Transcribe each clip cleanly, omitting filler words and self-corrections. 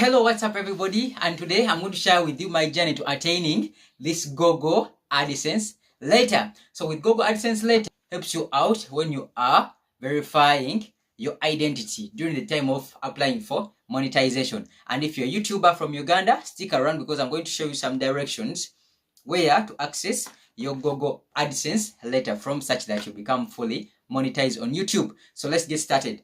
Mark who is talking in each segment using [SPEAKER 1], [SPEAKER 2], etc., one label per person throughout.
[SPEAKER 1] Hello, what's up everybody? And today I'm going to share with you my journey to attaining this Google Adsense letter. So with Google Adsense letter helps you out when you are verifying your identity during the time of applying for monetization. And if you're a YouTuber from Uganda, stick around because I'm going to show you some directions where to access your Google Adsense letter from such that you become fully monetized on YouTube. So let's get started.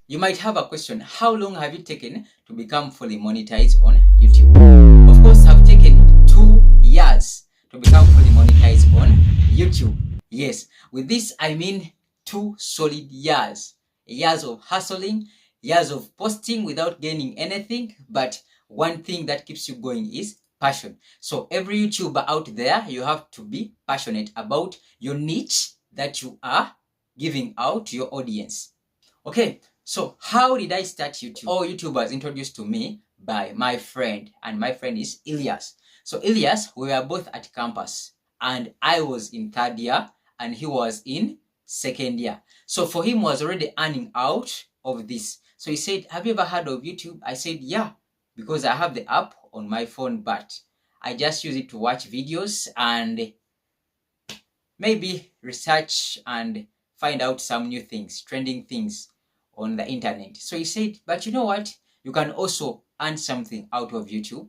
[SPEAKER 1] You might have a question, how long have you taken to become fully monetized on YouTube? Of course, I've taken 2 years to become fully monetized on YouTube. Yes, with this I mean 2 solid years. Years of hustling, years of posting without gaining anything, but one thing that keeps you going is passion. So every YouTuber out there, you have to be passionate about your niche that you are giving out to your audience. Okay, so how did I start YouTube? All YouTubers introduced to me by my friend, and my friend is Elias. So Elias, we were both at campus, and I was in 3rd year and he was in 2nd year. So for him was already earning out of this. So he said, have you ever heard of YouTube? I said, yeah, because I have the app on my phone, but I just use it to watch videos and maybe research and find out some new things, trending things on the internet. So he said, but you know what? You can also earn something out of YouTube.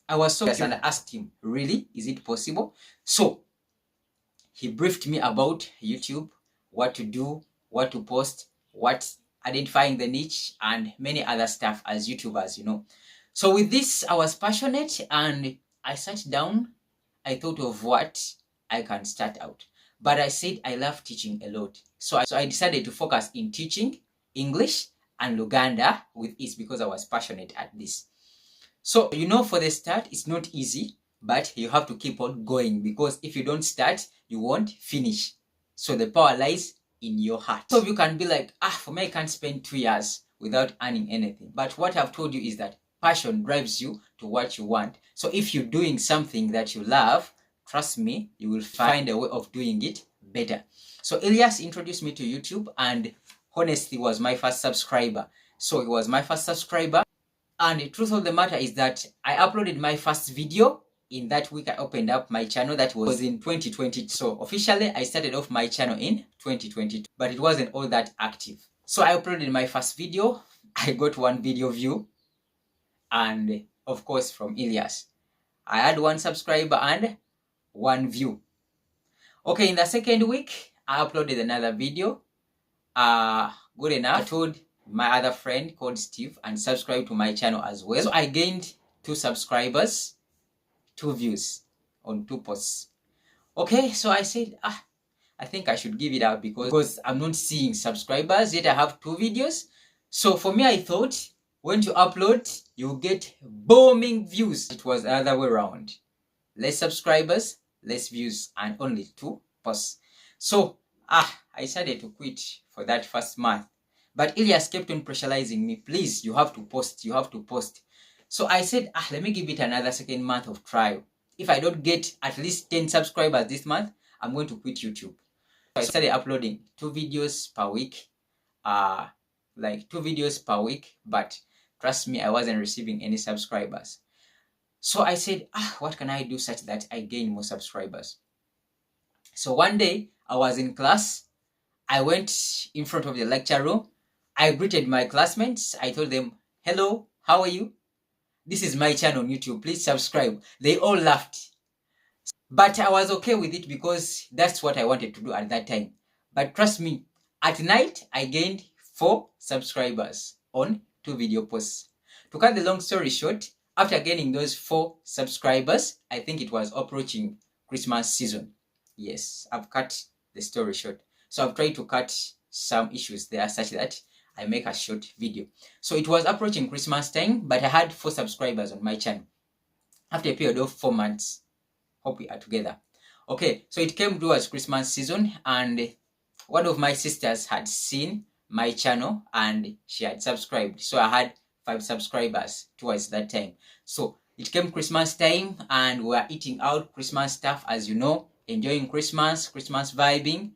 [SPEAKER 1] I was so curious and I asked him, really? Is it possible? So he briefed me about YouTube, what to do, what to post, what identifying the niche, and many other stuff as YouTubers, you know. So with this, I was passionate and I sat down. I thought of what I can start out. But I said I love teaching a lot. So I decided to focus in teaching English and Luganda with ease because I was passionate at this. So, you know, for the start, it's not easy, but you have to keep on going because if you don't start, you won't finish. So the power lies in your heart. So you can be like, for me, I can't spend 2 years without earning anything. But what I've told you is that passion drives you to what you want. So if you're doing something that you love, trust me, you will find a way of doing it better. So Elias introduced me to YouTube and honestly was my first subscriber. So he was my first subscriber. And the truth of the matter is that I uploaded my first video. In that week, I opened up my channel. That was in 2020. So officially, I started off my channel in 2022, but it wasn't all that active. So I uploaded my first video. I got 1 video view. And of course, from Elias, I had 1 subscriber and 1 view. Okay, in the 2nd week, I uploaded another video. Good enough. I told my other friend called Steve and subscribe to my channel as well. So I gained 2 subscribers, 2 views on 2 posts. Okay, so I said, I think I should give it up because I'm not seeing subscribers, yet I have 2 videos. So for me, I thought when you upload, you get booming views. It was the other way around. Less subscribers, less views, and only 2 posts. So, I decided to quit for that first month. But Elias kept on pressurizing me, please, you have to post, you have to post. So I said, let me give it another 2nd month of trial. If I don't get at least 10 subscribers this month, I'm going to quit YouTube. So I started uploading 2 videos per week, like 2 videos per week, but trust me, I wasn't receiving any subscribers. So I said, what can I do such that I gain more subscribers? So one day, I was in class. I went in front of the lecture room. I greeted my classmates. I told them, hello, how are you? This is my channel on YouTube. Please subscribe. They all laughed. But I was okay with it because that's what I wanted to do at that time. But trust me, at night, I gained 4 subscribers on 2 video posts. To cut the long story short, after gaining those 4 subscribers, I think it was approaching Christmas season. Yes, I've cut the story short. So I've tried to cut some issues there such that I make a short video. So it was approaching Christmas time, but I had 4 subscribers on my channel. After a period of 4 months, hope we are together. Okay, so it came towards Christmas season and one of my sisters had seen my channel and she had subscribed. So I had 5 subscribers towards that time. So it came Christmas time and we were eating out Christmas stuff, as you know, enjoying Christmas vibing.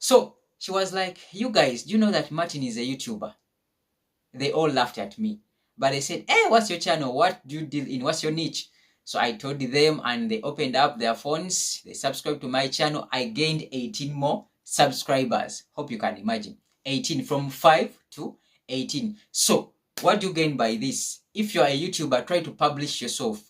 [SPEAKER 1] So she was like, you guys, do you know that Martin is a YouTuber? They all laughed at me. But they said, hey, what's your channel? What do you deal in? What's your niche? So I told them, and they opened up their phones. They subscribed to my channel. I gained 18 more subscribers. Hope you can imagine. 18, from 5 to 18. So what do you gain by this? If you are a YouTuber, try to publish yourself.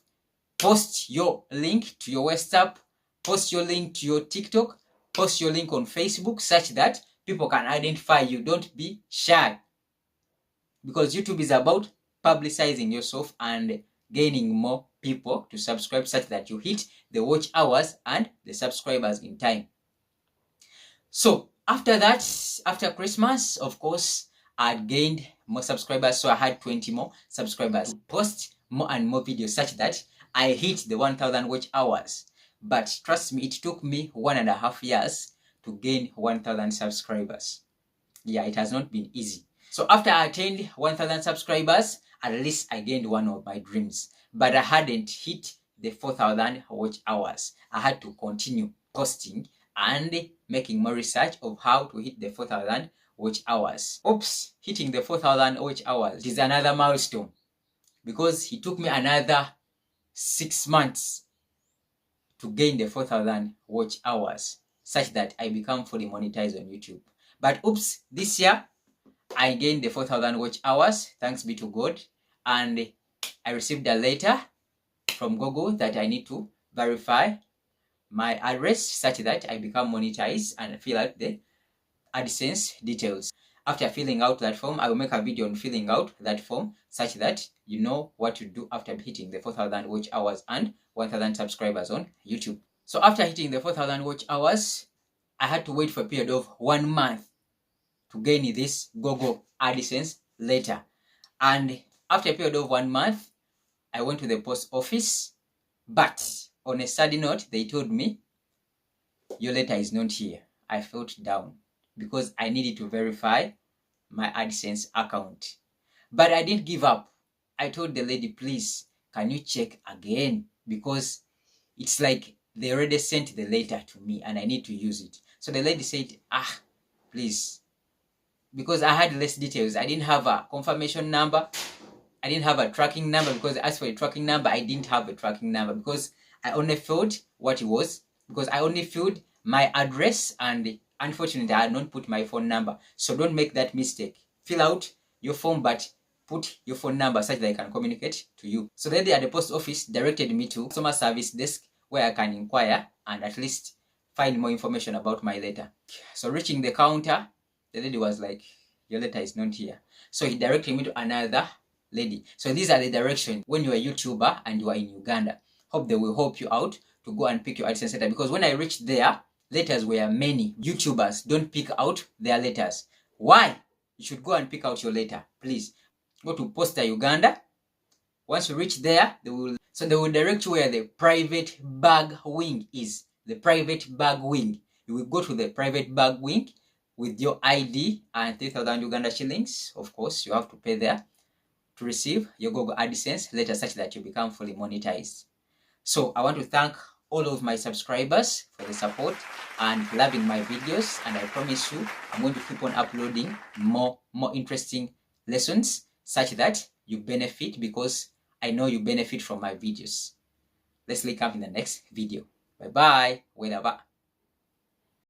[SPEAKER 1] Post your link to your WhatsApp. Post your link to your TikTok. Post your link on Facebook, such that people can identify you. Don't be shy. Because YouTube is about publicizing yourself and gaining more people to subscribe, such that you hit the watch hours and the subscribers in time. So after that, after Christmas, of course, I gained more subscribers. So I had 20 more subscribers to post more and more videos, such that I hit the 1,000 watch hours. But trust me, it took me 1.5 years to gain 1,000 subscribers. Yeah, it has not been easy. So after I attained 1,000 subscribers, at least I gained one of my dreams. But I hadn't hit the 4,000 watch hours. I had to continue posting and making more research of how to hit the 4,000 watch hours. Oops, hitting the 4,000 watch hours is another milestone, because it took me another 6 months to gain the 4,000 watch hours, such that I become fully monetized on YouTube. But oops, this year I gained the 4,000 watch hours, thanks be to God, and I received a letter from Google that I need to verify my address, such that I become monetized, and fill out the Adsense details. After filling out that form, I will make a video on filling out that form, such that you know what to do after hitting the 4,000 watch hours and 1,000 subscribers on YouTube. So after hitting the 4,000 watch hours, I had to wait for a period of 1 month to gain this Google Adsense letter. And after a period of 1 month, I went to the post office, but on a sad note, they told me, your letter is not here. I felt down, because I needed to verify my Adsense account. But I didn't give up. I told the lady, please, can you check again? Because it's like they already sent the letter to me and I need to use it. So the lady said, please, because I had less details. I didn't have a confirmation number. I didn't have a tracking number, because as for a tracking number, I didn't have a tracking number, because I only filled what it was, because I only filled my address, and unfortunately I had not put my phone number. So don't make that mistake. Fill out your form, but put your phone number such that I can communicate to you. So the lady at the post office directed me to customer service desk, where I can inquire and at least find more information about my letter. So reaching the counter, the lady was like, your letter is not here. So he directed me to another lady. So these are the directions when you're a YouTuber and you are in Uganda. Hope they will help you out to go and pick your Adsense letter, because when I reached there, letters were many. YouTubers don't pick out their letters. Why? You should go and pick out your letter. Please go to Posta Uganda. Once you reach there, they will direct you where the private bag wing is. The private bag wing. You will go to the private bag wing with your ID and 3,000 Uganda shillings. Of course, you have to pay there to receive your Google Adsense letter, such that you become fully monetized. So I want to thank all of my subscribers for the support and loving my videos, and I promise you I'm going to keep on uploading more interesting lessons, such that you benefit, because I know you benefit from my videos. Let's link up in the next video. Bye bye. Wherever.